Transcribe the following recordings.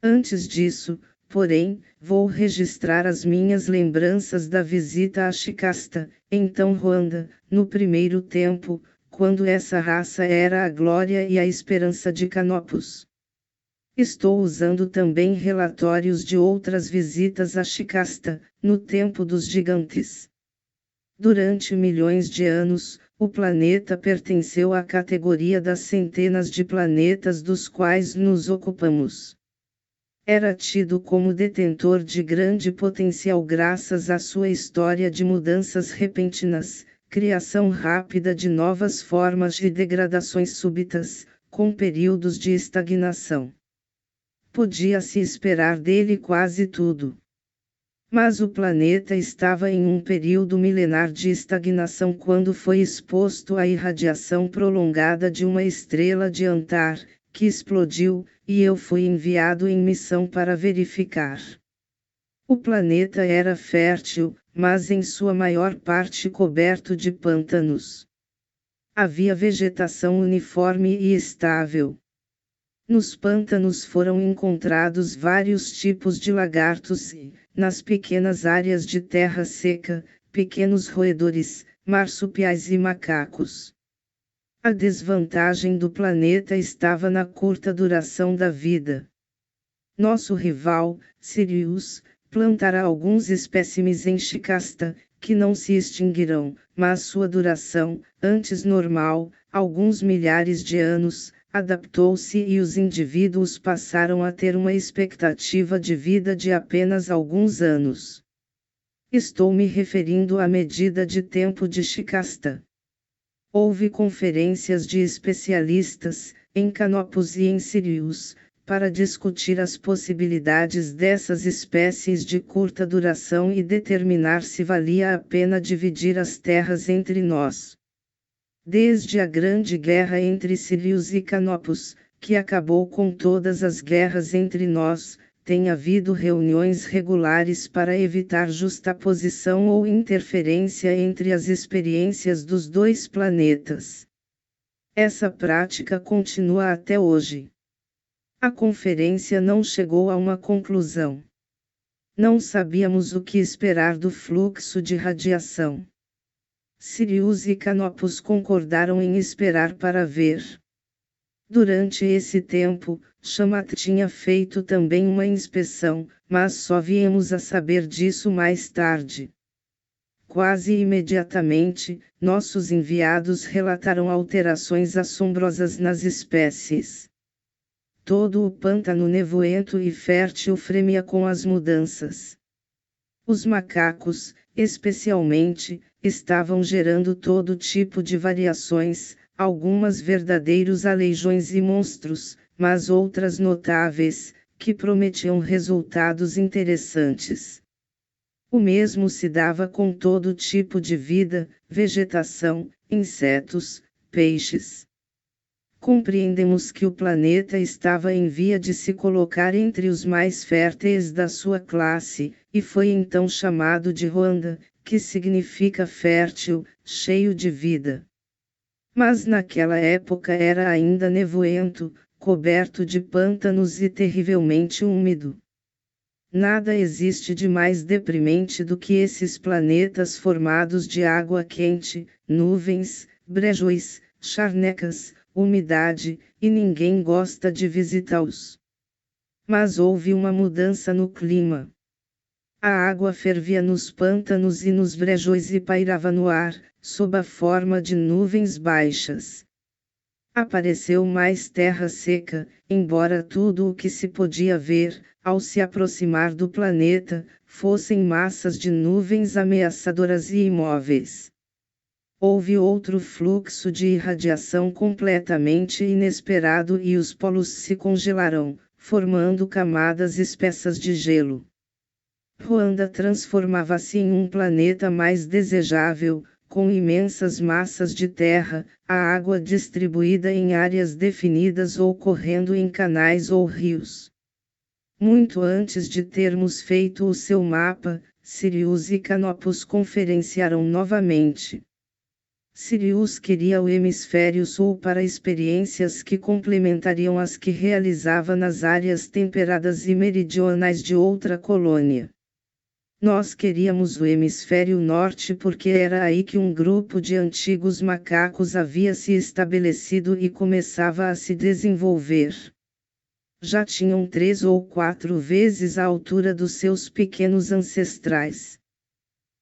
Antes disso, porém, vou registrar as minhas lembranças da visita a Shikasta, então Ruanda, no primeiro tempo, quando essa raça era a glória e a esperança de Canopus. Estou usando também relatórios de outras visitas a Shikasta, no tempo dos gigantes. Durante milhões de anos, o planeta pertenceu à categoria das centenas de planetas dos quais nos ocupamos. Era tido como detentor de grande potencial graças à sua história de mudanças repentinas, criação rápida de novas formas e degradações súbitas, com períodos de estagnação. Podia-se esperar dele quase tudo. Mas o planeta estava em um período milenar de estagnação quando foi exposto à irradiação prolongada de uma estrela de Antar, que explodiu, e eu fui enviado em missão para verificar. O planeta era fértil, mas em sua maior parte coberto de pântanos. Havia vegetação uniforme e estável. Nos pântanos foram encontrados vários tipos de lagartos e, nas pequenas áreas de terra seca, pequenos roedores, marsupiais e macacos. A desvantagem do planeta estava na curta duração da vida. Nosso rival, Sirius, plantará alguns espécimes em Shikasta, que não se extinguirão, mas sua duração, antes normal, alguns milhares de anos, adaptou-se e os indivíduos passaram a ter uma expectativa de vida de apenas alguns anos. Estou me referindo à medida de tempo de Shikasta. Houve conferências de especialistas, em Canopus e em Sirius, para discutir as possibilidades dessas espécies de curta duração e determinar se valia a pena dividir as terras entre nós. Desde a Grande Guerra entre Sirius e Canopus, que acabou com todas as guerras entre nós, tem havido reuniões regulares para evitar justaposição ou interferência entre as experiências dos dois planetas. Essa prática continua até hoje. A conferência não chegou a uma conclusão. Não sabíamos o que esperar do fluxo de radiação. Sirius e Canopus concordaram em esperar para ver. Durante esse tempo, Shamat tinha feito também uma inspeção, mas só viemos a saber disso mais tarde. Quase imediatamente, nossos enviados relataram alterações assombrosas nas espécies. Todo o pântano nevoento e fértil fremia com as mudanças. Os macacos, especialmente, estavam gerando todo tipo de variações, algumas verdadeiros aleijões e monstros, mas outras notáveis, que prometiam resultados interessantes. O mesmo se dava com todo tipo de vida, vegetação, insetos, peixes. Compreendemos que o planeta estava em via de se colocar entre os mais férteis da sua classe, e foi então chamado de Ruanda, que significa fértil, cheio de vida. Mas naquela época era ainda nevoento, coberto de pântanos e terrivelmente úmido. Nada existe de mais deprimente do que esses planetas formados de água quente, nuvens, brejões, charnecas, umidade, e ninguém gosta de visitá-los. Mas houve uma mudança no clima. A água fervia nos pântanos e nos brejões e pairava no ar, sob a forma de nuvens baixas. Apareceu mais terra seca, embora tudo o que se podia ver, ao se aproximar do planeta, fossem massas de nuvens ameaçadoras e imóveis. Houve outro fluxo de irradiação completamente inesperado e os polos se congelaram, formando camadas espessas de gelo. Ruanda transformava-se em um planeta mais desejável, com imensas massas de terra, a água distribuída em áreas definidas ou correndo em canais ou rios. Muito antes de termos feito o seu mapa, Sirius e Canopus conferenciaram novamente. Sirius queria o hemisfério sul para experiências que complementariam as que realizava nas áreas temperadas e meridionais de outra colônia. Nós queríamos o hemisfério norte porque era aí que um grupo de antigos macacos havia se estabelecido e começava a se desenvolver. Já tinham 3 ou 4 vezes a altura dos seus pequenos ancestrais.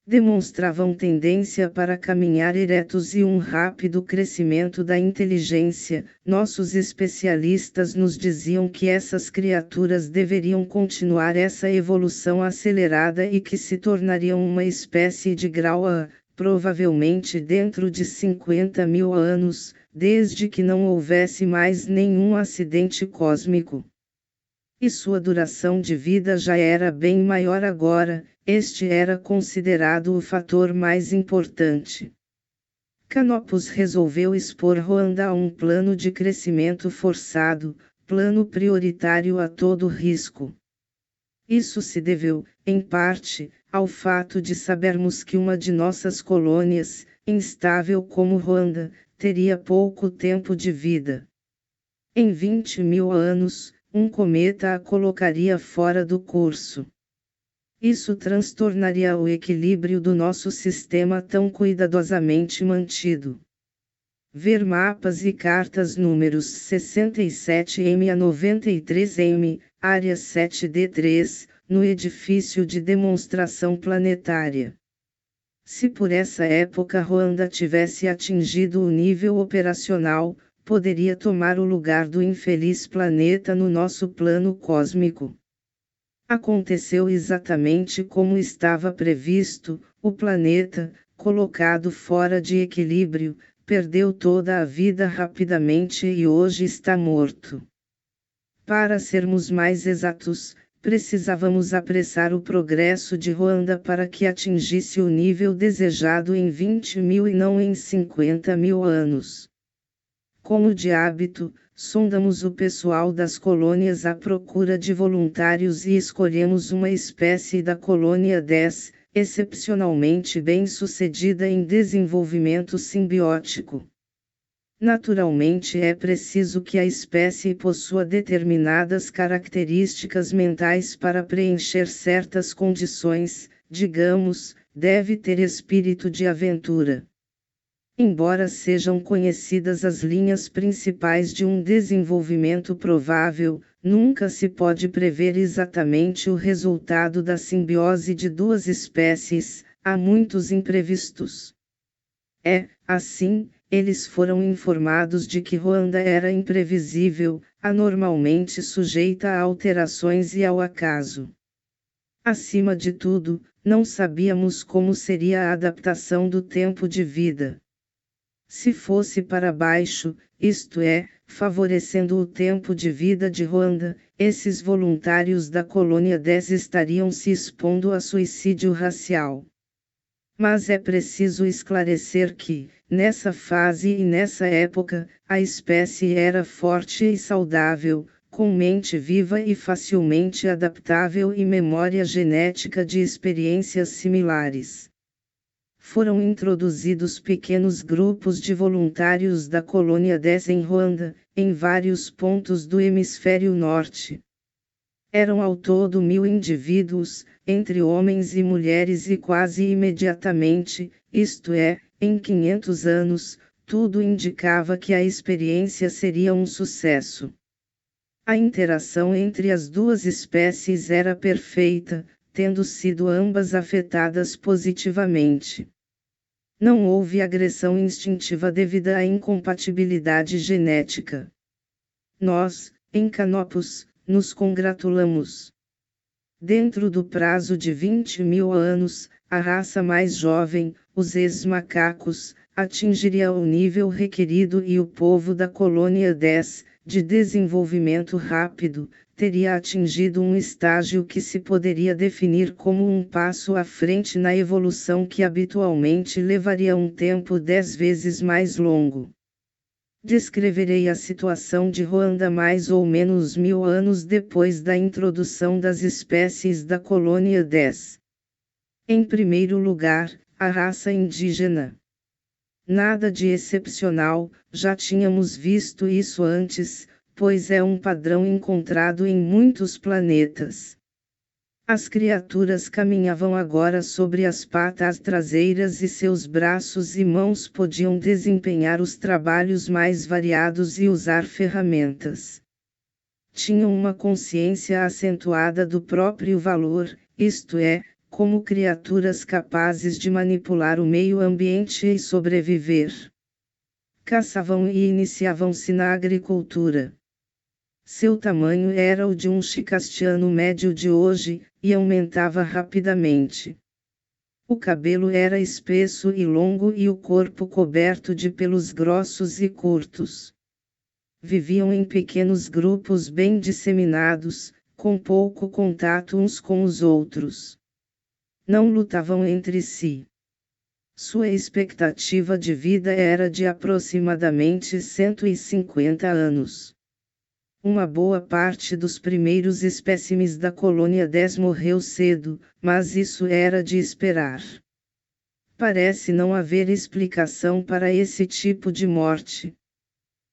Demonstravam tendência para caminhar eretos e um rápido crescimento da inteligência. Nossos especialistas nos diziam que essas criaturas deveriam continuar essa evolução acelerada e que se tornariam uma espécie de grau A, provavelmente dentro de 50.000 anos, desde que não houvesse mais nenhum acidente cósmico. E sua duração de vida já era bem maior agora. Este era considerado o fator mais importante. Canopus resolveu expor Ruanda a um plano de crescimento forçado, plano prioritário a todo risco. Isso se deveu, em parte, ao fato de sabermos que uma de nossas colônias, instável como Ruanda, teria pouco tempo de vida. Em 20.000 anos, um cometa a colocaria fora do curso. Isso transtornaria o equilíbrio do nosso sistema tão cuidadosamente mantido. Ver mapas e cartas números 67M a 93M, área 7D3, no edifício de demonstração planetária. Se por essa época Ruanda tivesse atingido o nível operacional, poderia tomar o lugar do infeliz planeta no nosso plano cósmico. Aconteceu exatamente como estava previsto: o planeta, colocado fora de equilíbrio, perdeu toda a vida rapidamente e hoje está morto. Para sermos mais exatos, precisávamos apressar o progresso de Ruanda para que atingisse o nível desejado em 20.000 e não em 50.000 anos. Como de hábito, sondamos o pessoal das colônias à procura de voluntários e escolhemos uma espécie da colônia 10, excepcionalmente bem-sucedida em desenvolvimento simbiótico. Naturalmente é preciso que a espécie possua determinadas características mentais para preencher certas condições, digamos, deve ter espírito de aventura. Embora sejam conhecidas as linhas principais de um desenvolvimento provável, nunca se pode prever exatamente o resultado da simbiose de duas espécies, há muitos imprevistos. Assim, eles foram informados de que Ruanda era imprevisível, anormalmente sujeita a alterações e ao acaso. Acima de tudo, não sabíamos como seria a adaptação do tempo de vida. Se fosse para baixo, isto é, favorecendo o tempo de vida de Ruanda, esses voluntários da colônia 10 estariam se expondo a suicídio racial. Mas é preciso esclarecer que, nessa fase e nessa época, a espécie era forte e saudável, com mente viva e facilmente adaptável e memória genética de experiências similares. Foram introduzidos pequenos grupos de voluntários da colônia 10 em Ruanda, em vários pontos do hemisfério norte. Eram ao todo 1.000 indivíduos, entre homens e mulheres, e quase imediatamente, isto é, em 500 anos, tudo indicava que a experiência seria um sucesso. A interação entre as duas espécies era perfeita, tendo sido ambas afetadas positivamente. Não houve agressão instintiva devido à incompatibilidade genética. Nós, em Canopus, nos congratulamos. Dentro do prazo de 20.000 anos, a raça mais jovem, os ex-macacos, atingiria o nível requerido e o povo da colônia 10, de desenvolvimento rápido, teria atingido um estágio que se poderia definir como um passo à frente na evolução que habitualmente levaria um tempo 10 vezes mais longo. Descreverei a situação de Ruanda mais ou menos 1.000 anos depois da introdução das espécies da colônia 10. Em primeiro lugar, a raça indígena. Nada de excepcional, já tínhamos visto isso antes, pois é um padrão encontrado em muitos planetas. As criaturas caminhavam agora sobre as patas traseiras e seus braços e mãos podiam desempenhar os trabalhos mais variados e usar ferramentas. Tinham uma consciência acentuada do próprio valor, isto é, como criaturas capazes de manipular o meio ambiente e sobreviver. Caçavam e iniciavam-se na agricultura. Seu tamanho era o de um chicastiano médio de hoje, e aumentava rapidamente. O cabelo era espesso e longo e o corpo coberto de pelos grossos e curtos. Viviam em pequenos grupos bem disseminados, com pouco contato uns com os outros. Não lutavam entre si. Sua expectativa de vida era de aproximadamente 150 anos. Uma boa parte dos primeiros espécimes da colônia 10 morreu cedo, mas isso era de esperar. Parece não haver explicação para esse tipo de morte.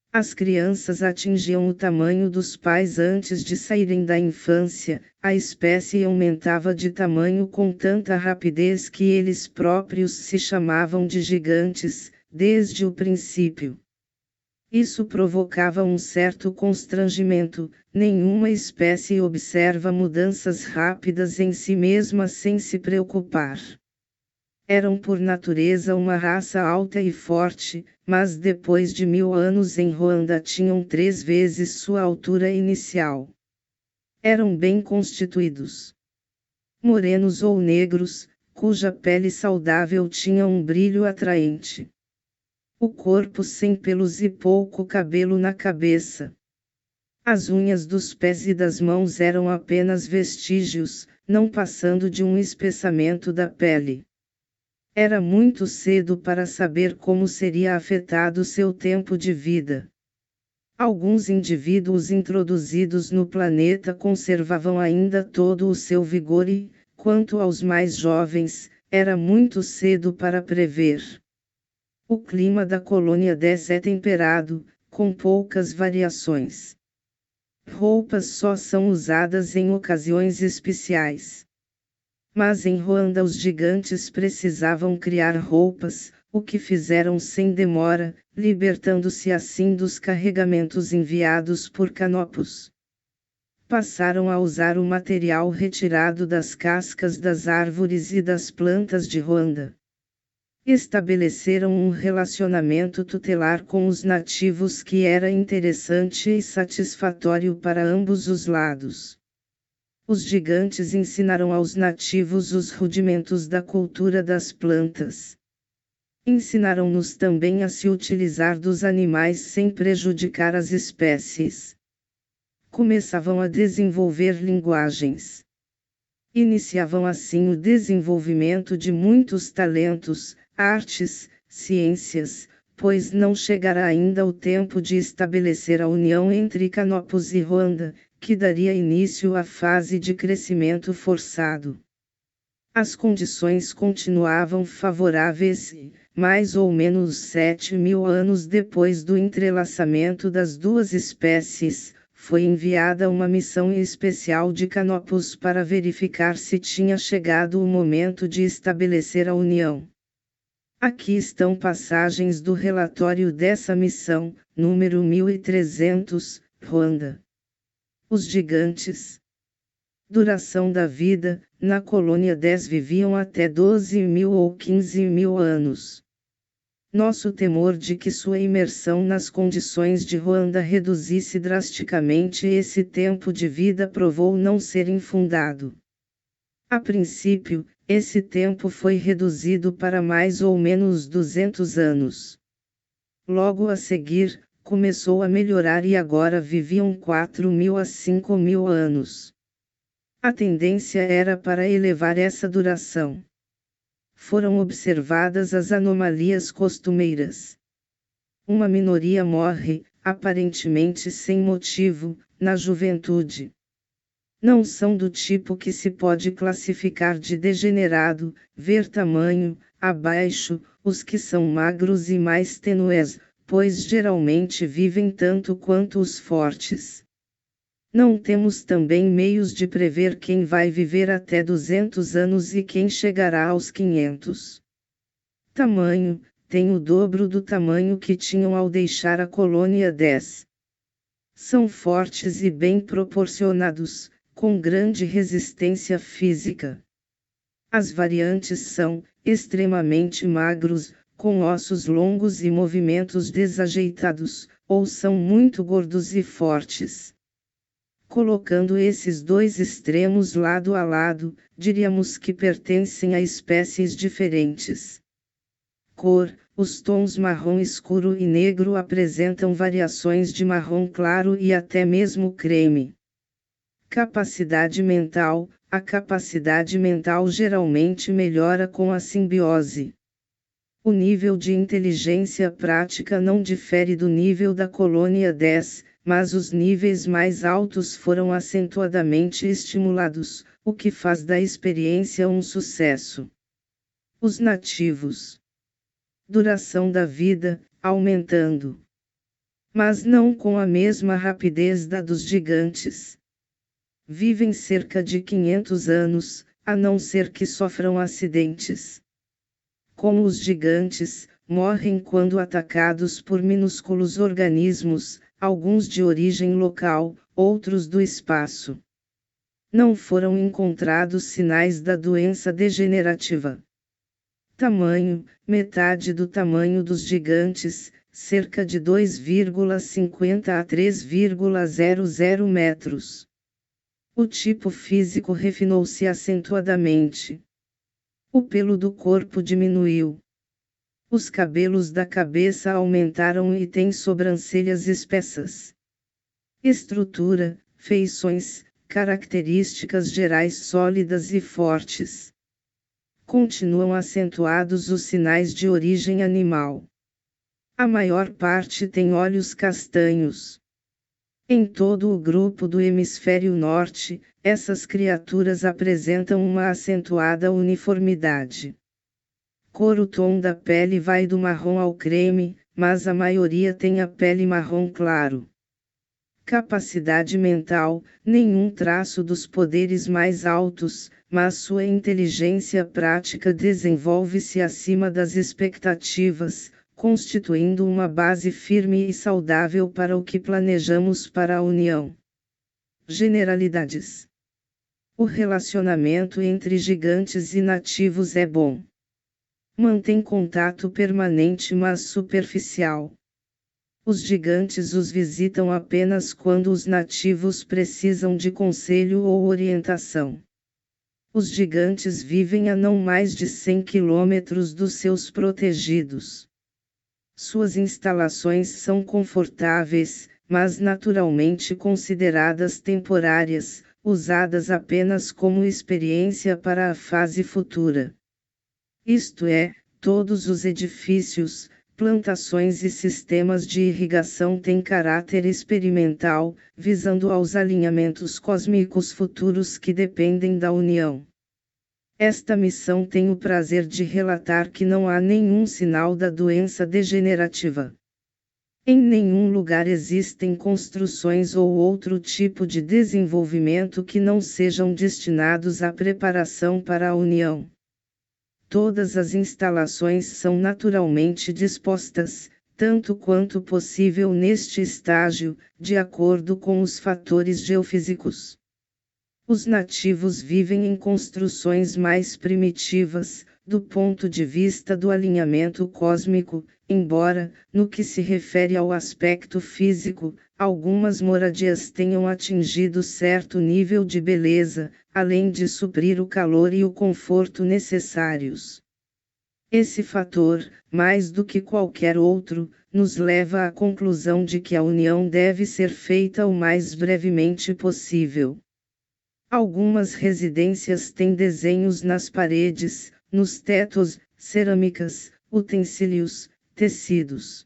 As crianças atingiam o tamanho dos pais antes de saírem da infância, a espécie aumentava de tamanho com tanta rapidez que eles próprios se chamavam de gigantes, desde o princípio. Isso provocava um certo constrangimento, nenhuma espécie observa mudanças rápidas em si mesma sem se preocupar. Eram por natureza uma raça alta e forte, mas depois de 1000 anos em Ruanda tinham 3 vezes sua altura inicial. Eram bem constituídos. Morenos ou negros, cuja pele saudável tinha um brilho atraente. O corpo sem pelos e pouco cabelo na cabeça. As unhas dos pés e das mãos eram apenas vestígios, não passando de um espessamento da pele. Era muito cedo para saber como seria afetado seu tempo de vida. Alguns indivíduos introduzidos no planeta conservavam ainda todo o seu vigor e, quanto aos mais jovens, era muito cedo para prever. O clima da colônia 10 é temperado, com poucas variações. Roupas só são usadas em ocasiões especiais. Mas em Ruanda os gigantes precisavam criar roupas, o que fizeram sem demora, libertando-se assim dos carregamentos enviados por Canopus. Passaram a usar o material retirado das cascas das árvores e das plantas de Ruanda. Estabeleceram um relacionamento tutelar com os nativos que era interessante e satisfatório para ambos os lados. Os gigantes ensinaram aos nativos os rudimentos da cultura das plantas. Ensinaram-nos também a se utilizar dos animais sem prejudicar as espécies. Começavam a desenvolver linguagens. Iniciavam assim o desenvolvimento de muitos talentos, artes, ciências, pois não chegara ainda o tempo de estabelecer a união entre Canopus e Ruanda, que daria início à fase de crescimento forçado. As condições continuavam favoráveis e, mais ou menos 7.000 anos depois do entrelaçamento das duas espécies, foi enviada uma missão especial de Canopus para verificar se tinha chegado o momento de estabelecer a união. Aqui estão passagens do relatório dessa missão, número 1300, Ruanda. Os gigantes. Duração da vida: na colônia 10 viviam até 12.000 ou 15.000 anos. Nosso temor de que sua imersão nas condições de Ruanda reduzisse drasticamente esse tempo de vida provou não ser infundado. A princípio, esse tempo foi reduzido para mais ou menos 200 anos. Logo a seguir, começou a melhorar e agora viviam 4.000 a 5.000 anos. A tendência era para elevar essa duração. Foram observadas as anomalias costumeiras. Uma minoria morre, aparentemente sem motivo, na juventude. Não são do tipo que se pode classificar de degenerado, ver tamanho, abaixo, os que são magros e mais tênues, pois geralmente vivem tanto quanto os fortes. Não temos também meios de prever quem vai viver até 200 anos e quem chegará aos 500. Tamanho, tem o dobro do tamanho que tinham ao deixar a colônia 10. São fortes e bem proporcionados, com grande resistência física. As variantes são, extremamente magros, com ossos longos e movimentos desajeitados, ou são muito gordos e fortes. Colocando esses dois extremos lado a lado, diríamos que pertencem a espécies diferentes. Cor: os tons marrom escuro e negro apresentam variações de marrom claro e até mesmo creme. Capacidade mental: a capacidade mental geralmente melhora com a simbiose. O nível de inteligência prática não difere do nível da colônia 10, mas os níveis mais altos foram acentuadamente estimulados, o que faz da experiência um sucesso. Os nativos. Duração da vida, aumentando. Mas não com a mesma rapidez da dos gigantes. Vivem cerca de 500 anos, a não ser que sofram acidentes. Como os gigantes, morrem quando atacados por minúsculos organismos, alguns de origem local, outros do espaço. Não foram encontrados sinais da doença degenerativa. Tamanho: metade do tamanho dos gigantes, cerca de 2,50 a 3,00 metros. O tipo físico refinou-se acentuadamente. O pelo do corpo diminuiu. Os cabelos da cabeça aumentaram e têm sobrancelhas espessas. Estrutura, feições, características gerais sólidas e fortes. Continuam acentuados os sinais de origem animal. A maior parte tem olhos castanhos. Em todo o grupo do hemisfério norte, essas criaturas apresentam uma acentuada uniformidade. Cor: o tom da pele vai do marrom ao creme, mas a maioria tem a pele marrom claro. Capacidade mental: nenhum traço dos poderes mais altos, mas sua inteligência prática desenvolve-se acima das expectativas, constituindo uma base firme e saudável para o que planejamos para a União. Generalidades. O relacionamento entre gigantes e nativos é bom. Mantém contato permanente mas superficial. Os gigantes os visitam apenas quando os nativos precisam de conselho ou orientação. Os gigantes vivem a não mais de 100 quilômetros dos seus protegidos. Suas instalações são confortáveis, mas naturalmente consideradas temporárias, usadas apenas como experiência para a fase futura. Isto é, todos os edifícios, plantações e sistemas de irrigação têm caráter experimental, visando aos alinhamentos cósmicos futuros que dependem da União. Esta missão tem o prazer de relatar que não há nenhum sinal da doença degenerativa. Em nenhum lugar existem construções ou outro tipo de desenvolvimento que não sejam destinados à preparação para a União. Todas as instalações são naturalmente dispostas, tanto quanto possível neste estágio, de acordo com os fatores geofísicos. Os nativos vivem em construções mais primitivas, do ponto de vista do alinhamento cósmico, embora, no que se refere ao aspecto físico, algumas moradias tenham atingido certo nível de beleza, além de suprir o calor e o conforto necessários. Esse fator, mais do que qualquer outro, nos leva à conclusão de que a união deve ser feita o mais brevemente possível. Algumas residências têm desenhos nas paredes, nos tetos, cerâmicas, utensílios, tecidos.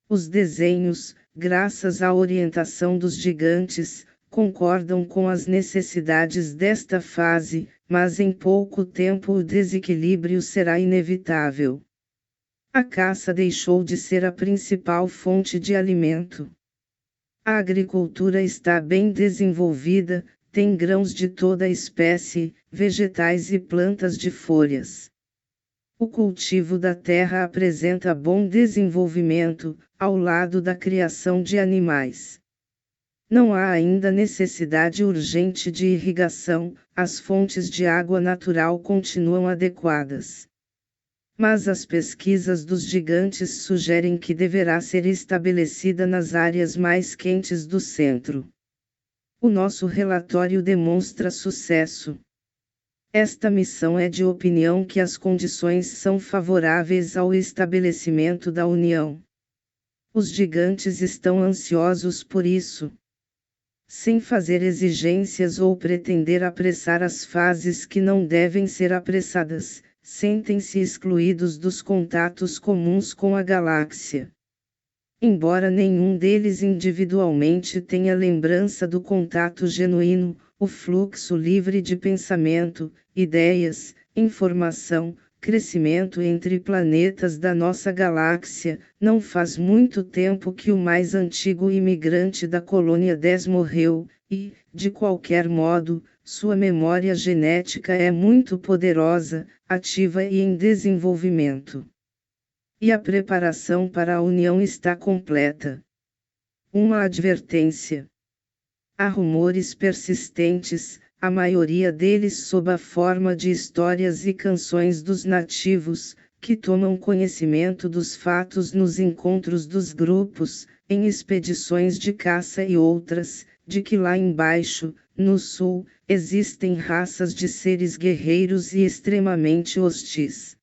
Os desenhos, graças à orientação dos gigantes, concordam com as necessidades desta fase, mas em pouco tempo o desequilíbrio será inevitável. A caça deixou de ser a principal fonte de alimento. A agricultura está bem desenvolvida, tem grãos de toda espécie, vegetais e plantas de folhas. O cultivo da terra apresenta bom desenvolvimento, ao lado da criação de animais. Não há ainda necessidade urgente de irrigação, as fontes de água natural continuam adequadas. Mas as pesquisas dos gigantes sugerem que deverá ser estabelecida nas áreas mais quentes do centro. O nosso relatório demonstra sucesso. Esta missão é de opinião que as condições são favoráveis ao estabelecimento da União. Os gigantes estão ansiosos por isso. Sem fazer exigências ou pretender apressar as fases que não devem ser apressadas, sentem-se excluídos dos contatos comuns com a galáxia. Embora nenhum deles individualmente tenha lembrança do contato genuíno, o fluxo livre de pensamento, ideias, informação, crescimento entre planetas da nossa galáxia, não faz muito tempo que o mais antigo imigrante da colônia 10 morreu, e, de qualquer modo, sua memória genética é muito poderosa, ativa e em desenvolvimento. E a preparação para a união está completa. Uma advertência. Há rumores persistentes, a maioria deles sob a forma de histórias e canções dos nativos, que tomam conhecimento dos fatos nos encontros dos grupos, em expedições de caça e outras, de que lá embaixo, no sul, existem raças de seres guerreiros e extremamente hostis.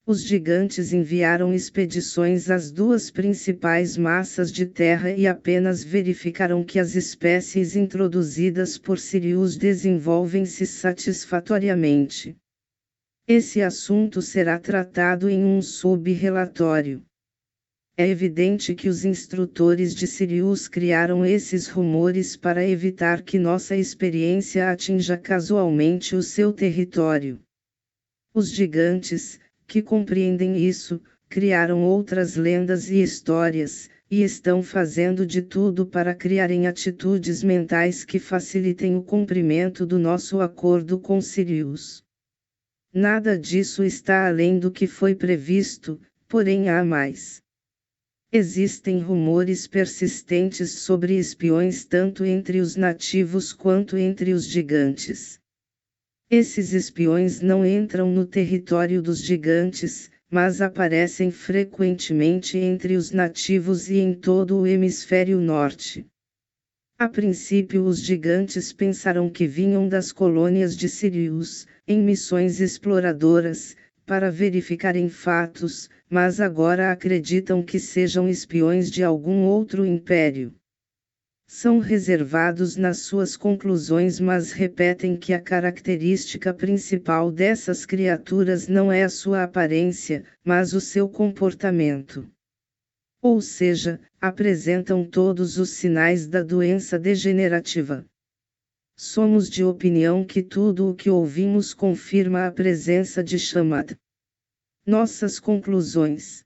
Os gigantes enviaram expedições às duas principais massas de terra e apenas verificaram que as espécies introduzidas por Sirius desenvolvem-se satisfatoriamente. Esse assunto será tratado em um sub-relatório. É evidente que os instrutores de Sirius criaram esses rumores para evitar que nossa experiência atinja casualmente o seu território. Os gigantes, que compreendem isso, criaram outras lendas e histórias, e estão fazendo de tudo para criarem atitudes mentais que facilitem o cumprimento do nosso acordo com Sirius. Nada disso está além do que foi previsto, porém há mais. Existem rumores persistentes sobre espiões tanto entre os nativos quanto entre os gigantes. Esses espiões não entram no território dos gigantes, mas aparecem frequentemente entre os nativos e em todo o hemisfério norte. A princípio os gigantes pensaram que vinham das colônias de Sirius, em missões exploradoras, para verificarem fatos, mas agora acreditam que sejam espiões de algum outro império. São reservados nas suas conclusões, mas repetem que a característica principal dessas criaturas não é a sua aparência, mas o seu comportamento. Ou seja, apresentam todos os sinais da doença degenerativa. Somos de opinião que tudo o que ouvimos confirma a presença de Shamat. Nossas conclusões.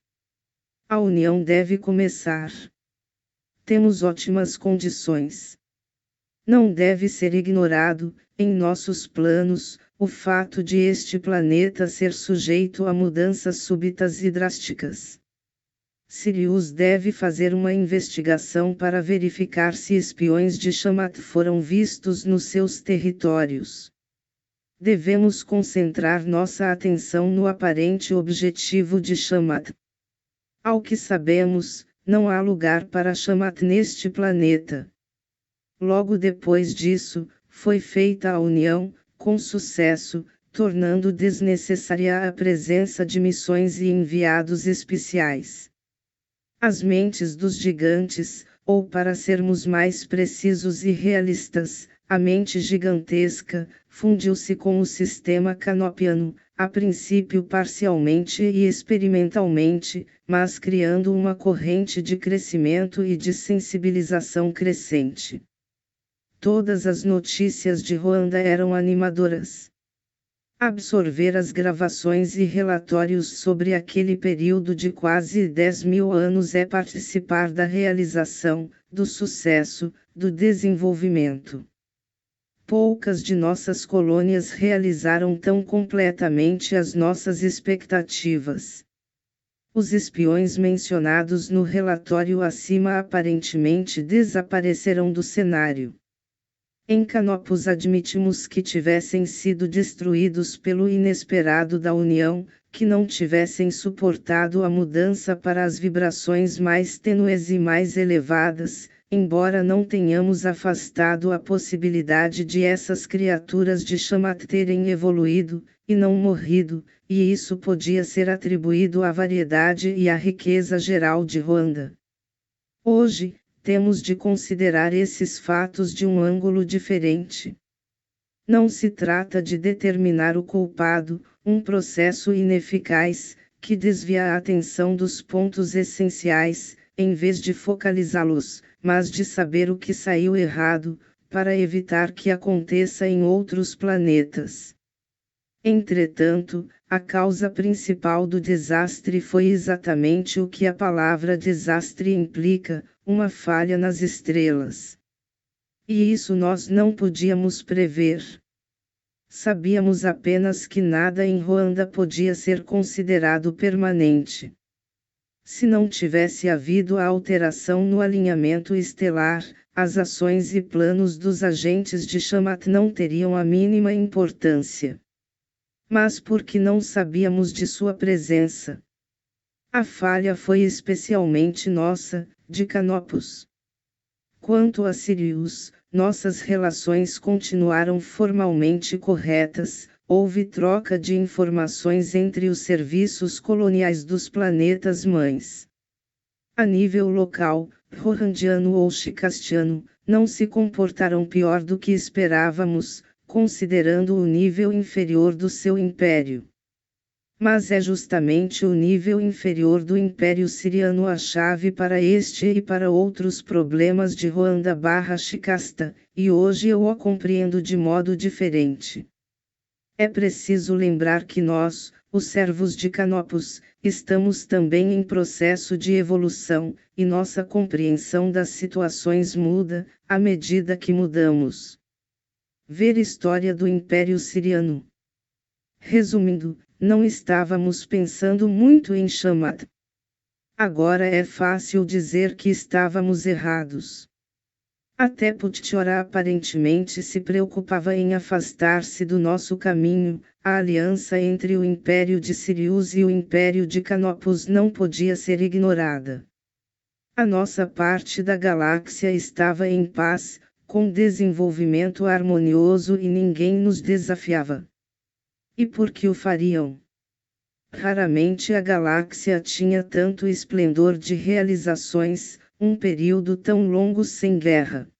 A união deve começar. Temos ótimas condições. Não deve ser ignorado, em nossos planos, o fato de este planeta ser sujeito a mudanças súbitas e drásticas. Sirius deve fazer uma investigação para verificar se espiões de Shamat foram vistos nos seus territórios. Devemos concentrar nossa atenção no aparente objetivo de Shamat. Ao que sabemos, não há lugar para Shamat neste planeta. Logo depois disso, foi feita a união, com sucesso, tornando desnecessária a presença de missões e enviados especiais. As mentes dos gigantes, ou para sermos mais precisos e realistas, a mente gigantesca, fundiu-se com o sistema canopiano, a princípio parcialmente e experimentalmente, mas criando uma corrente de crescimento e de sensibilização crescente. Todas as notícias de Ruanda eram animadoras. Absorver as gravações e relatórios sobre aquele período de quase 10.000 anos é participar da realização, do sucesso, do desenvolvimento. Poucas de nossas colônias realizaram tão completamente as nossas expectativas. Os espiões mencionados no relatório acima aparentemente desapareceram do cenário. Em Canopus admitimos que tivessem sido destruídos pelo inesperado da União, que não tivessem suportado a mudança para as vibrações mais tênues e mais elevadas, embora não tenhamos afastado a possibilidade de essas criaturas de Shamat terem evoluído, e não morrido, e isso podia ser atribuído à variedade e à riqueza geral de Ruanda. Hoje, temos de considerar esses fatos de um ângulo diferente. Não se trata de determinar o culpado, um processo ineficaz, que desvia a atenção dos pontos essenciais, em vez de focalizá-los, mas de saber o que saiu errado, para evitar que aconteça em outros planetas. Entretanto, a causa principal do desastre foi exatamente o que a palavra desastre implica, uma falha nas estrelas. E isso nós não podíamos prever. Sabíamos apenas que nada em Ruanda podia ser considerado permanente. Se não tivesse havido a alteração no alinhamento estelar, as ações e planos dos agentes de Shamat não teriam a mínima importância. Mas porque não sabíamos de sua presença. A falha foi especialmente nossa, de Canopus. Quanto a Sirius, nossas relações continuaram formalmente corretas, houve troca de informações entre os serviços coloniais dos planetas mães. A nível local, rohandiano ou chicastiano, não se comportaram pior do que esperávamos, considerando o nível inferior do seu império. Mas é justamente o nível inferior do Império Siriano a chave para este e para outros problemas de Ruanda/Shikasta, e hoje eu o compreendo de modo diferente. É preciso lembrar que nós, os servos de Canopus, estamos também em processo de evolução, e nossa compreensão das situações muda, à medida que mudamos. Ver História do Império Siriano. Resumindo, não estávamos pensando muito em Shamat. Agora é fácil dizer que estávamos errados. Até Putchora aparentemente se preocupava em afastar-se do nosso caminho, a aliança entre o Império de Sirius e o Império de Canopus não podia ser ignorada. A nossa parte da galáxia estava em paz, com desenvolvimento harmonioso e ninguém nos desafiava. E por que o fariam? Raramente a galáxia tinha tanto esplendor de realizações, um período tão longo sem guerra.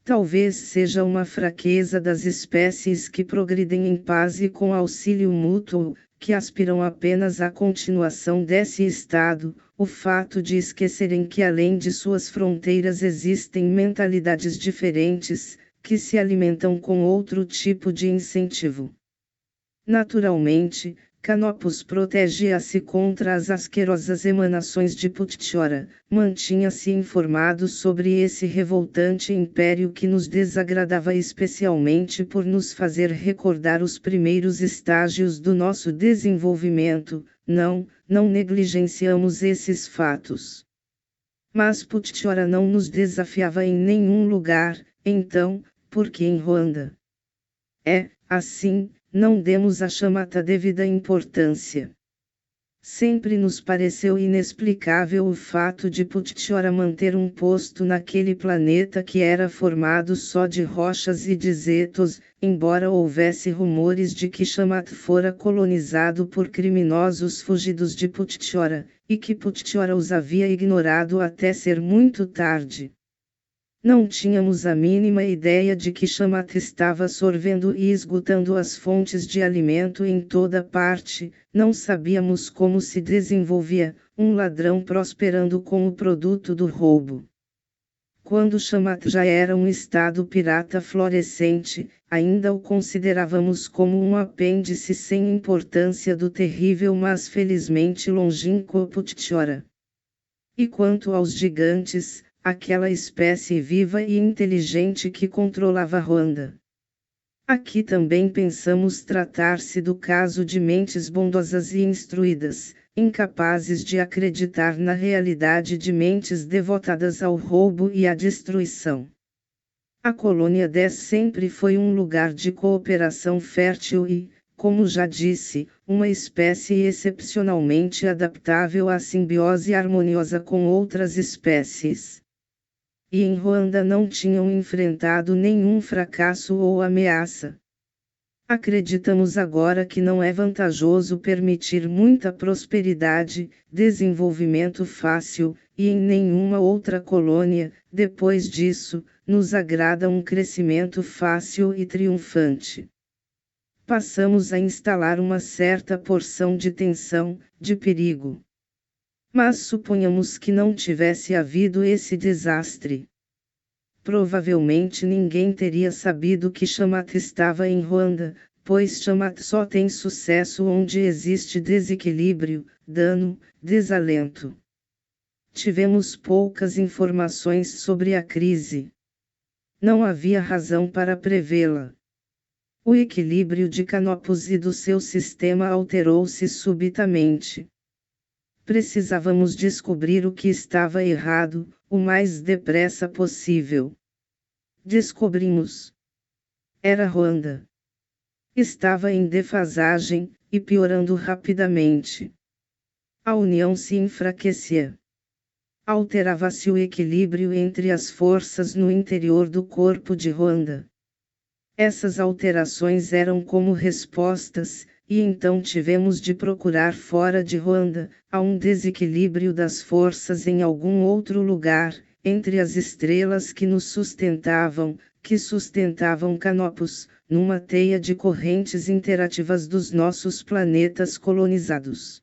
Talvez seja uma fraqueza das espécies que progridem em paz e com auxílio mútuo, que aspiram apenas à continuação desse estado, o fato de esquecerem que além de suas fronteiras existem mentalidades diferentes, que se alimentam com outro tipo de incentivo. Naturalmente, Canopus protegia-se contra as asquerosas emanações de Putchora, mantinha-se informado sobre esse revoltante império que nos desagradava especialmente por nos fazer recordar os primeiros estágios do nosso desenvolvimento. Não negligenciamos esses fatos. Mas Putchora não nos desafiava em nenhum lugar, então, por que em Ruanda? Assim, não demos à Shamat a devida importância. Sempre nos pareceu inexplicável o fato de Putchora manter um posto naquele planeta que era formado só de rochas e desertos, embora houvesse rumores de que Shamat fora colonizado por criminosos fugidos de Putchora, e que Putchora os havia ignorado até ser muito tarde. Não tínhamos a mínima ideia de que Shamat estava sorvendo e esgotando as fontes de alimento em toda parte, não sabíamos como se desenvolvia, um ladrão prosperando com o produto do roubo. Quando Shamat já era um estado pirata florescente, ainda o considerávamos como um apêndice sem importância do terrível mas felizmente longínquo Puttiora. E quanto aos gigantes, aquela espécie viva e inteligente que controlava Ruanda. Aqui também pensamos tratar-se do caso de mentes bondosas e instruídas, incapazes de acreditar na realidade de mentes devotadas ao roubo e à destruição. A colônia 10 sempre foi um lugar de cooperação fértil e, como já disse, uma espécie excepcionalmente adaptável à simbiose harmoniosa com outras espécies. E em Ruanda não tinham enfrentado nenhum fracasso ou ameaça. Acreditamos agora que não é vantajoso permitir muita prosperidade, desenvolvimento fácil, e em nenhuma outra colônia, depois disso, nos agrada um crescimento fácil e triunfante. Passamos a instalar uma certa porção de tensão, de perigo. Mas suponhamos que não tivesse havido esse desastre. Provavelmente ninguém teria sabido que Shamat estava em Ruanda, pois Shamat só tem sucesso onde existe desequilíbrio, dano, desalento. Tivemos poucas informações sobre a crise. Não havia razão para prevê-la. O equilíbrio de Canopus e do seu sistema alterou-se subitamente. Precisávamos descobrir o que estava errado, o mais depressa possível. Descobrimos. Era Ruanda. Estava em defasagem, e piorando rapidamente. A união se enfraquecia. Alterava-se o equilíbrio entre as forças no interior do corpo de Ruanda. Essas alterações eram como respostas, e então tivemos de procurar fora de Ruanda, a um desequilíbrio das forças em algum outro lugar, entre as estrelas que nos sustentavam, que sustentavam Canopus, numa teia de correntes interativas dos nossos planetas colonizados.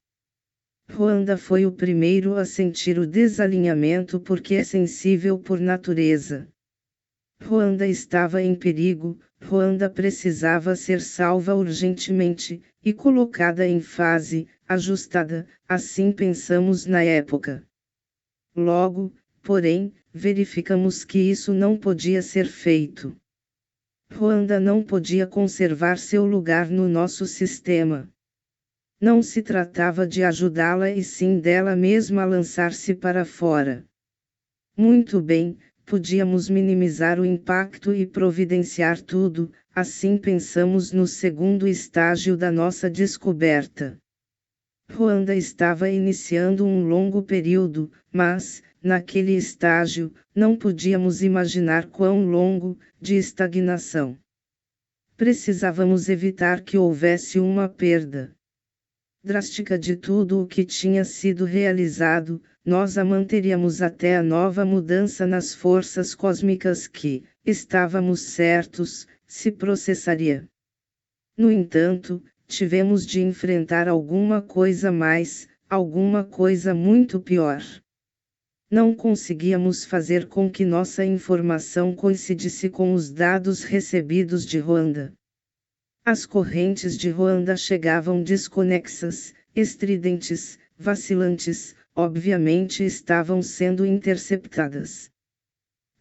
Ruanda foi o primeiro a sentir o desalinhamento porque é sensível por natureza. Ruanda estava em perigo, Ruanda precisava ser salva urgentemente, e colocada em fase, ajustada, assim pensamos na época. Logo, porém, verificamos que isso não podia ser feito. Ruanda não podia conservar seu lugar no nosso sistema. Não se tratava de ajudá-la e sim dela mesma lançar-se para fora. Muito bem, podíamos minimizar o impacto e providenciar tudo, assim pensamos no segundo estágio da nossa descoberta. Ruanda estava iniciando um longo período, mas, naquele estágio, não podíamos imaginar quão longo, de estagnação. Precisávamos evitar que houvesse uma perda drástica de tudo o que tinha sido realizado, nós a manteríamos até a nova mudança nas forças cósmicas que, estávamos certos, se processaria. No entanto, tivemos de enfrentar alguma coisa mais, alguma coisa muito pior. Não conseguíamos fazer com que nossa informação coincidisse com os dados recebidos de Ruanda. As correntes de Ruanda chegavam desconexas, estridentes, vacilantes, obviamente estavam sendo interceptadas.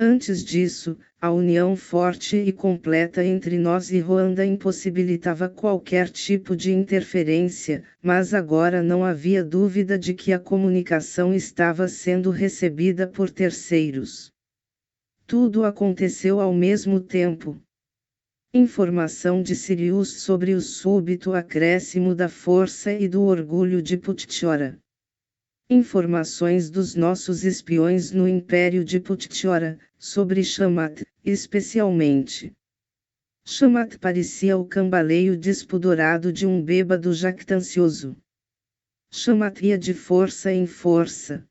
Antes disso, a união forte e completa entre nós e Ruanda impossibilitava qualquer tipo de interferência, mas agora não havia dúvida de que a comunicação estava sendo recebida por terceiros. Tudo aconteceu ao mesmo tempo. Informação de Sirius sobre o súbito acréscimo da força e do orgulho de Puttiora. Informações dos nossos espiões no Império de Puttiora, sobre Shamat, especialmente. Shamat parecia o cambaleio despudorado de um bêbado jactancioso. Shamat ia de força em força.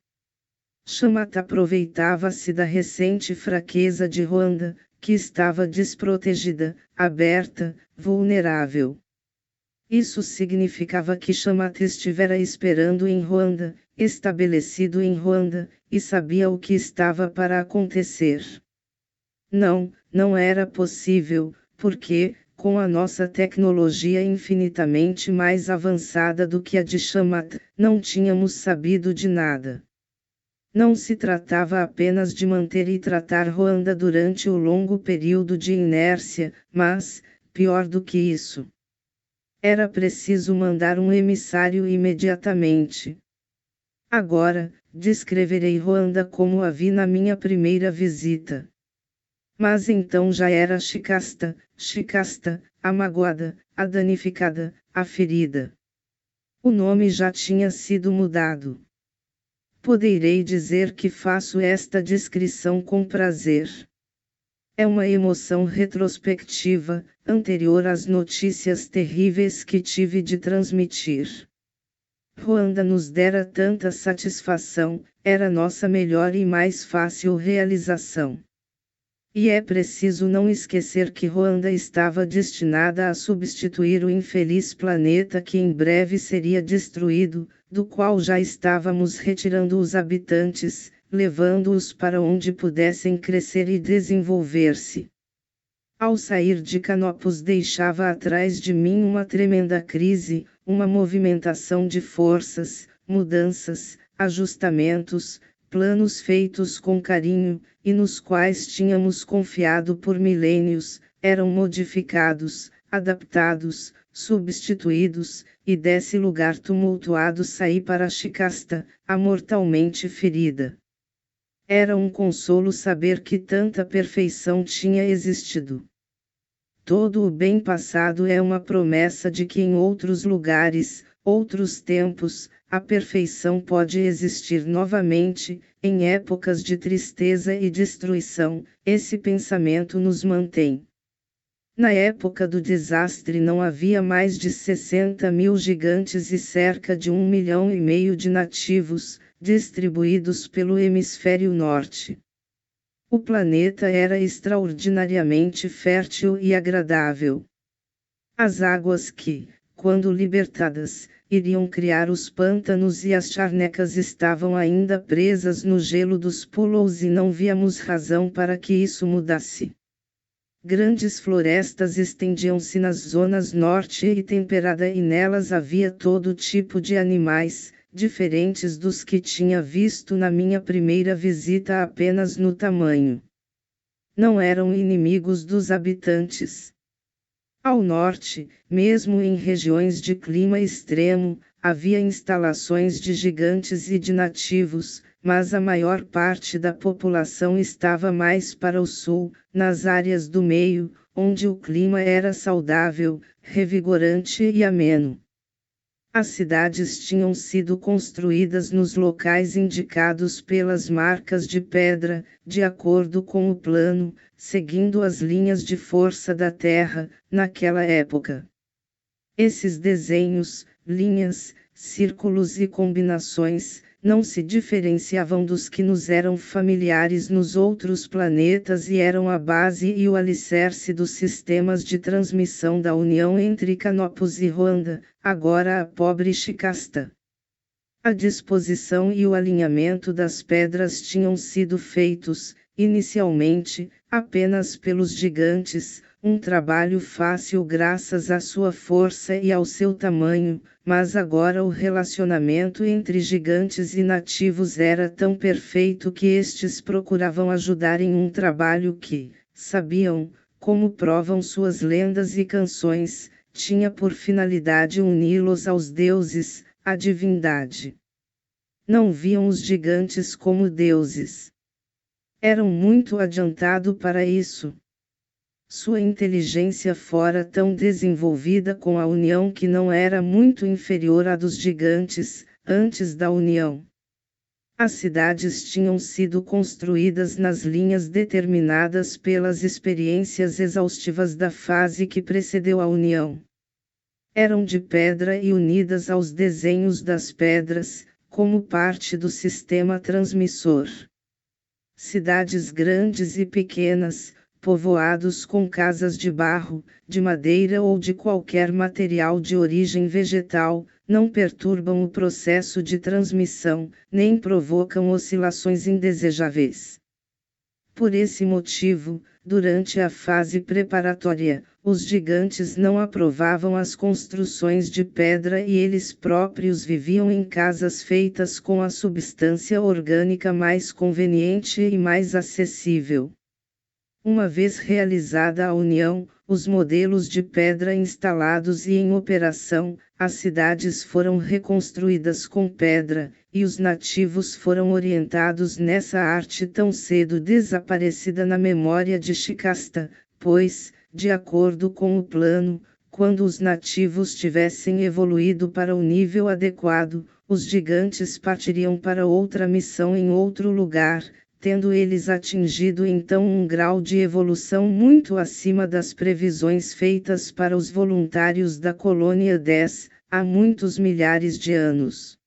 Shamat aproveitava-se da recente fraqueza de Ruanda, que estava desprotegida, aberta, vulnerável. Isso significava que Shamat estivera esperando em Ruanda, estabelecido em Ruanda, e sabia o que estava para acontecer. Não era possível, porque, com a nossa tecnologia infinitamente mais avançada do que a de Shamat, não tínhamos sabido de nada. Não se tratava apenas de manter e tratar Ruanda durante o longo período de inércia, mas, pior do que isso, era preciso mandar um emissário imediatamente. Agora, descreverei Ruanda como a vi na minha primeira visita. Mas então já era Shikasta, a magoada, a danificada, a ferida. O nome já tinha sido mudado. Poderei dizer que faço esta descrição com prazer. É uma emoção retrospectiva, anterior às notícias terríveis que tive de transmitir. Ruanda nos dera tanta satisfação, era nossa melhor e mais fácil realização. E é preciso não esquecer que Ruanda estava destinada a substituir o infeliz planeta que em breve seria destruído, do qual já estávamos retirando os habitantes, levando-os para onde pudessem crescer e desenvolver-se. Ao sair de Canopus deixava atrás de mim uma tremenda crise, uma movimentação de forças, mudanças, ajustamentos, planos feitos com carinho, e nos quais tínhamos confiado por milênios, eram modificados, adaptados, substituídos, e desse lugar tumultuado saí para Shikasta, a mortalmente ferida. Era um consolo saber que tanta perfeição tinha existido. Todo o bem passado é uma promessa de que em outros lugares, outros tempos, a perfeição pode existir novamente, em épocas de tristeza e destruição, esse pensamento nos mantém. Na época do desastre não havia mais de 60.000 gigantes e cerca de 1,5 milhão de nativos, distribuídos pelo hemisfério norte. O planeta era extraordinariamente fértil e agradável. As águas que, quando libertadas, iriam criar os pântanos e as charnecas estavam ainda presas no gelo dos polos e não víamos razão para que isso mudasse. Grandes florestas estendiam-se nas zonas norte e temperada e nelas havia todo tipo de animais, diferentes dos que tinha visto na minha primeira visita apenas no tamanho. Não eram inimigos dos habitantes. Ao norte, mesmo em regiões de clima extremo, havia instalações de gigantes e de nativos, mas a maior parte da população estava mais para o sul, nas áreas do meio, onde o clima era saudável, revigorante e ameno. As cidades tinham sido construídas nos locais indicados pelas marcas de pedra, de acordo com o plano, seguindo as linhas de força da Terra, naquela época. Esses desenhos, linhas, círculos e combinações, não se diferenciavam dos que nos eram familiares nos outros planetas e eram a base e o alicerce dos sistemas de transmissão da união entre Canopus e Ruanda, agora a pobre Shikasta. A disposição e o alinhamento das pedras tinham sido feitos, inicialmente, apenas pelos gigantes, um trabalho fácil graças à sua força e ao seu tamanho, mas agora o relacionamento entre gigantes e nativos era tão perfeito que estes procuravam ajudar em um trabalho que, sabiam, como provam suas lendas e canções, tinha por finalidade uni-los aos deuses, à divindade. Não viam os gigantes como deuses. Eram muito adiantado para isso. Sua inteligência fora tão desenvolvida com a união que não era muito inferior à dos gigantes, antes da união. As cidades tinham sido construídas nas linhas determinadas pelas experiências exaustivas da fase que precedeu a união. Eram de pedra e unidas aos desenhos das pedras, como parte do sistema transmissor. Cidades grandes e pequenas, povoados com casas de barro, de madeira ou de qualquer material de origem vegetal, não perturbam o processo de transmissão, nem provocam oscilações indesejáveis. Por esse motivo, durante a fase preparatória, os gigantes não aprovavam as construções de pedra e eles próprios viviam em casas feitas com a substância orgânica mais conveniente e mais acessível. Uma vez realizada a união, os modelos de pedra instalados e em operação, as cidades foram reconstruídas com pedra, e os nativos foram orientados nessa arte tão cedo desaparecida na memória de Shikasta, pois, de acordo com o plano, quando os nativos tivessem evoluído para o nível adequado, os gigantes partiriam para outra missão em outro lugar, tendo eles atingido então um grau de evolução muito acima das previsões feitas para os voluntários da colônia 10, há muitos milhares de anos.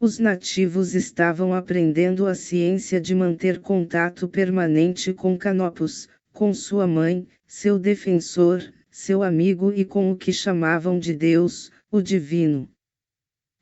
Os nativos estavam aprendendo a ciência de manter contato permanente com Canopus, com sua mãe, seu defensor, seu amigo e com o que chamavam de Deus, o Divino.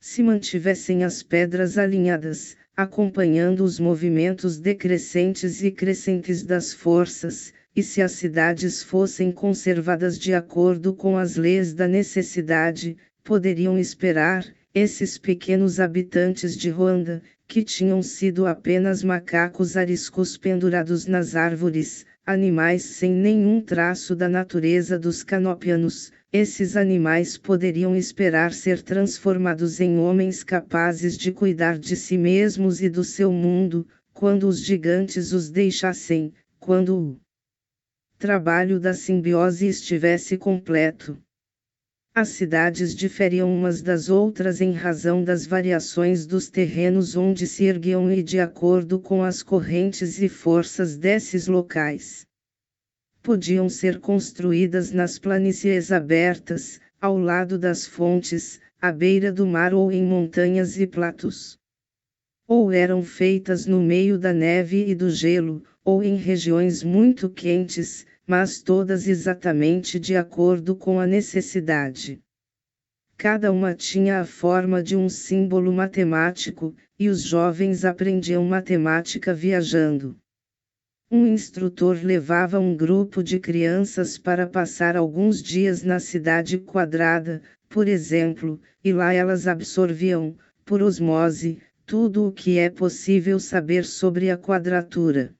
Se mantivessem as pedras alinhadas, acompanhando os movimentos decrescentes e crescentes das forças, e se as cidades fossem conservadas de acordo com as leis da necessidade, poderiam esperar, esses pequenos habitantes de Ruanda, que tinham sido apenas macacos ariscos pendurados nas árvores, animais sem nenhum traço da natureza dos canopianos, esses animais poderiam esperar ser transformados em homens capazes de cuidar de si mesmos e do seu mundo, quando os gigantes os deixassem, quando o trabalho da simbiose estivesse completo. As cidades diferiam umas das outras em razão das variações dos terrenos onde se erguiam e de acordo com as correntes e forças desses locais. Podiam ser construídas nas planícies abertas, ao lado das fontes, à beira do mar ou em montanhas e platos. Ou eram feitas no meio da neve e do gelo, ou em regiões muito quentes, mas todas exatamente de acordo com a necessidade. Cada uma tinha a forma de um símbolo matemático, e os jovens aprendiam matemática viajando. Um instrutor levava um grupo de crianças para passar alguns dias na cidade quadrada, por exemplo, e lá elas absorviam, por osmose, tudo o que é possível saber sobre a quadratura.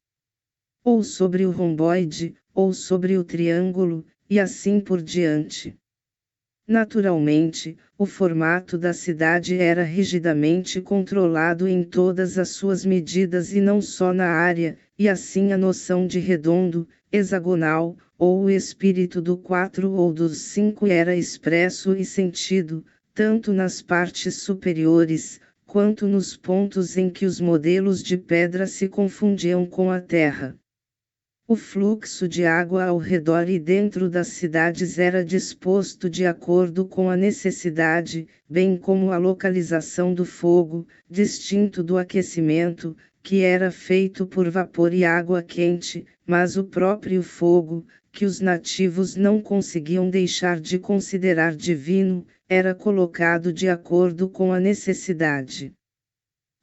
Ou sobre o romboide, ou sobre o triângulo, e assim por diante. Naturalmente, o formato da cidade era rigidamente controlado em todas as suas medidas e não só na área, e assim a noção de redondo, hexagonal, ou o espírito do 4 ou dos 5 era expresso e sentido, tanto nas partes superiores, quanto nos pontos em que os modelos de pedra se confundiam com a terra. O fluxo de água ao redor e dentro das cidades era disposto de acordo com a necessidade, bem como a localização do fogo, distinto do aquecimento, que era feito por vapor e água quente, mas o próprio fogo, que os nativos não conseguiam deixar de considerar divino, era colocado de acordo com a necessidade.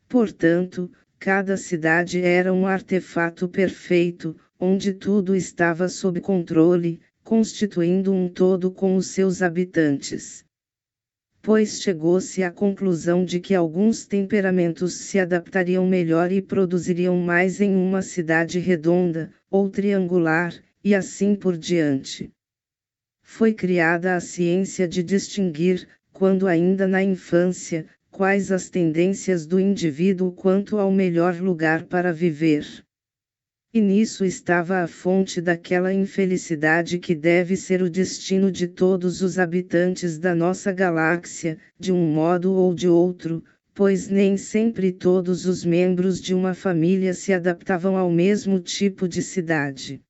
Portanto, cada cidade era um artefato perfeito, onde tudo estava sob controle, constituindo um todo com os seus habitantes. Pois chegou-se à conclusão de que alguns temperamentos se adaptariam melhor e produziriam mais em uma cidade redonda, ou triangular, e assim por diante. Foi criada a ciência de distinguir, quando ainda na infância, quais as tendências do indivíduo quanto ao melhor lugar para viver. E nisso estava a fonte daquela infelicidade que deve ser o destino de todos os habitantes da nossa galáxia, de um modo ou de outro, pois nem sempre todos os membros de uma família se adaptavam ao mesmo tipo de cidade.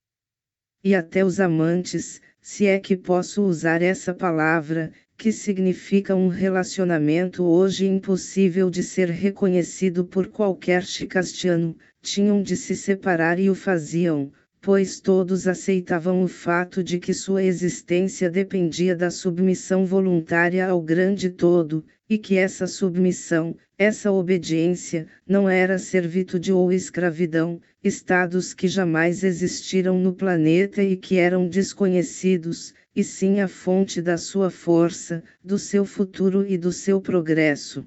E até os amantes, se é que posso usar essa palavra, que significa um relacionamento hoje impossível de ser reconhecido por qualquer chicastiano, tinham de se separar e o faziam, pois todos aceitavam o fato de que sua existência dependia da submissão voluntária ao grande todo, e que essa submissão, essa obediência, não era servitude ou escravidão, estados que jamais existiram no planeta e que eram desconhecidos, e sim a fonte da sua força, do seu futuro e do seu progresso.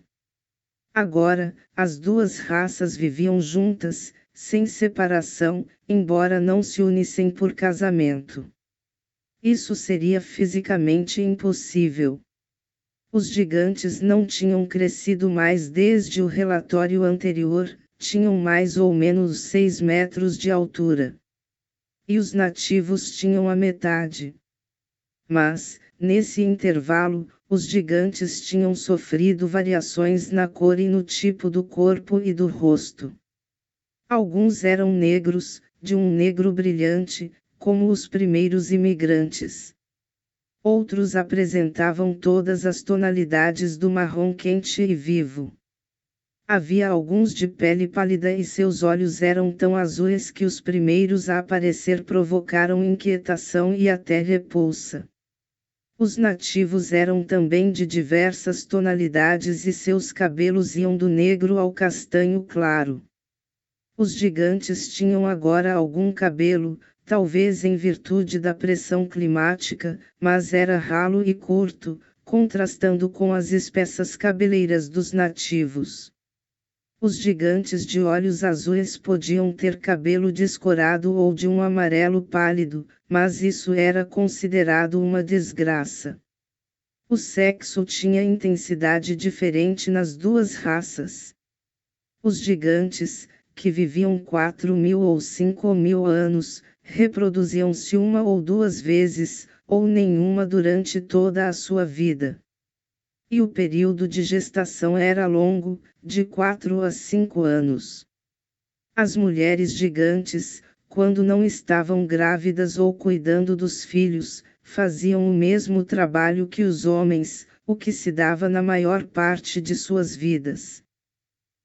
Agora, as duas raças viviam juntas, sem separação, embora não se unissem por casamento. Isso seria fisicamente impossível. Os gigantes não tinham crescido mais desde o relatório anterior, tinham mais ou menos 6 metros de altura. E os nativos tinham a metade. Mas, nesse intervalo, os gigantes tinham sofrido variações na cor e no tipo do corpo e do rosto. Alguns eram negros, de um negro brilhante, como os primeiros imigrantes. Outros apresentavam todas as tonalidades do marrom quente e vivo. Havia alguns de pele pálida e seus olhos eram tão azuis que os primeiros a aparecer provocaram inquietação e até repulsa. Os nativos eram também de diversas tonalidades e seus cabelos iam do negro ao castanho claro. Os gigantes tinham agora algum cabelo, talvez em virtude da pressão climática, mas era ralo e curto, contrastando com as espessas cabeleiras dos nativos. Os gigantes de olhos azuis podiam ter cabelo descorado ou de um amarelo pálido, mas isso era considerado uma desgraça. O sexo tinha intensidade diferente nas duas raças. Os gigantes, que viviam 4.000 ou 5.000 anos, reproduziam-se uma ou duas vezes, ou nenhuma durante toda a sua vida. E o período de gestação era longo, de 4 a 5 anos. As mulheres gigantes, quando não estavam grávidas ou cuidando dos filhos, faziam o mesmo trabalho que os homens, o que se dava na maior parte de suas vidas.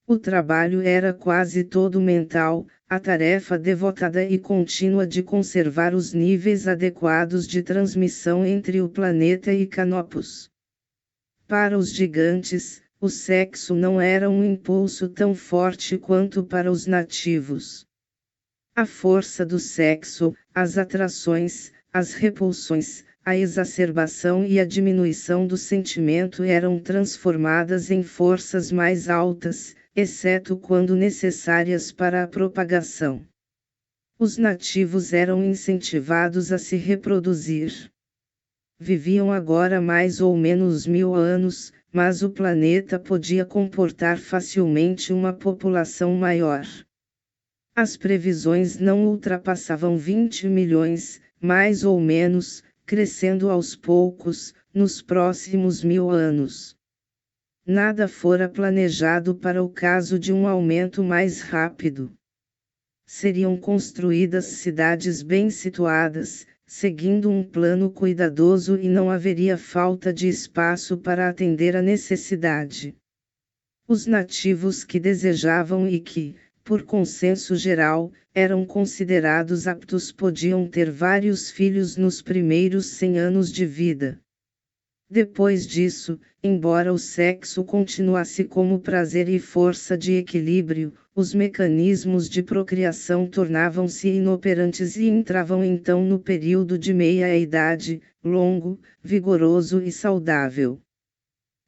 O trabalho era quase todo mental, a tarefa devotada e contínua de conservar os níveis adequados de transmissão entre o planeta e Canopus. Para os gigantes, o sexo não era um impulso tão forte quanto para os nativos. A força do sexo, as atrações, as repulsões, a exacerbação e a diminuição do sentimento eram transformadas em forças mais altas, exceto quando necessárias para a propagação. Os nativos eram incentivados a se reproduzir. Viviam agora mais ou menos 1.000 anos, mas o planeta podia comportar facilmente uma população maior. As previsões não ultrapassavam 20 milhões, mais ou menos, crescendo aos poucos, nos próximos 1.000 anos. Nada fora planejado para o caso de um aumento mais rápido. Seriam construídas cidades bem situadas, seguindo um plano cuidadoso e não haveria falta de espaço para atender a necessidade. Os nativos que desejavam e que, por consenso geral, eram considerados aptos podiam ter vários filhos nos primeiros 100 anos de vida. Depois disso, embora o sexo continuasse como prazer e força de equilíbrio, os mecanismos de procriação tornavam-se inoperantes e entravam então no período de meia-idade, longo, vigoroso e saudável.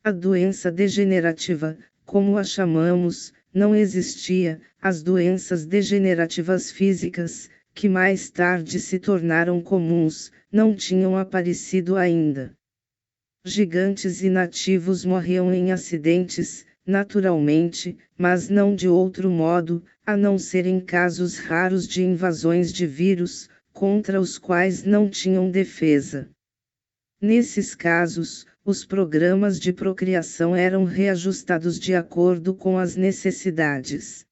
A doença degenerativa, como a chamamos, não existia, as doenças degenerativas físicas, que mais tarde se tornaram comuns, não tinham aparecido ainda. Gigantes e nativos morriam em acidentes, naturalmente, mas não de outro modo, a não ser em casos raros de invasões de vírus, contra os quais não tinham defesa. Nesses casos, os programas de procriação eram reajustados de acordo com as necessidades.